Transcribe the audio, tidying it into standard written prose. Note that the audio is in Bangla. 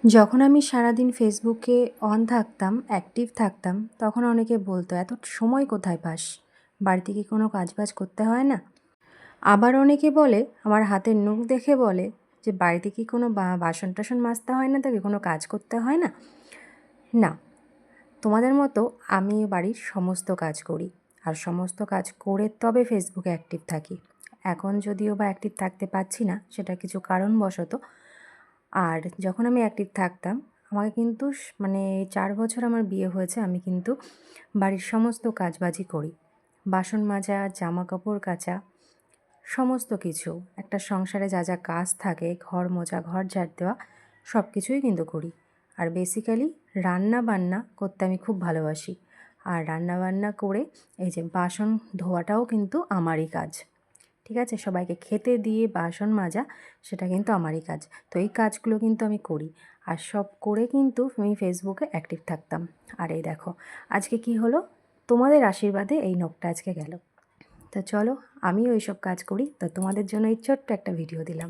যখন আমি সারাদিন ফেসবুকে অন থাকতাম, অ্যাক্টিভ থাকতাম, তখন অনেকে বলতো, "এত সময় কোথায় পাস? বাড়িতে কি কোনো কাজবাজ করতে হয় না?" আবার অনেকে বলে, আমার হাতের নখ দেখে বলে যে, "বাড়িতে কি কোনো বাসন-টাসন মাজতে হয় না তোকে? কোনো কাজ করতে হয় না?" না, তোমাদের মতো আমিও বাড়ির সমস্ত কাজ করি। আর সমস্ত কাজ করে তবে ফেসবুকে অ্যাক্টিভ থাকি। এখন যদিও বা অ্যাক্টিভ থাকতে পারছি না, সেটা কিছু কারণবশত। আর যখন আমি অ্যাক্টিভ থাকতাম, আমাকে কিন্তু মানে ৪ বছর আমার বিয়ে হয়েছে, আমি কিন্তু বাড়ির সমস্ত কাজবাজই করি। বাসন মাজা, জামাকাপড় কাচা, সমস্ত কিছু। একটা সংসারে যা যা কাজ থাকে, ঘর মোছা, ঘর ঝাড় দেওয়া, সব কিছুই কিন্তু করি। আর বেসিক্যালি রান্না-বান্না করতে আমি খুব ভালোবাসি। আর রান্নাবান্না করে এই যে বাসন ধোয়াটাও কিন্তু আমারই কাজ। ঠিক আছে? সবাইকে খেতে দিয়ে বাসন মাজা, সেটা কিন্তু আমারই কাজ। তো এই কাজগুলো কিন্তু আমি করি। আর সব করে কিন্তু আমি ফেসবুকে অ্যাক্টিভ থাকতাম। আর এই দেখো, আজকে কি হলো? তোমাদের আশীর্বাদে এই নখটা আজকে গেল। তো চলো, আমিও এইসব কাজ করি। তো তোমাদের জন্য এই ছোট্ট একটা ভিডিও দিলাম।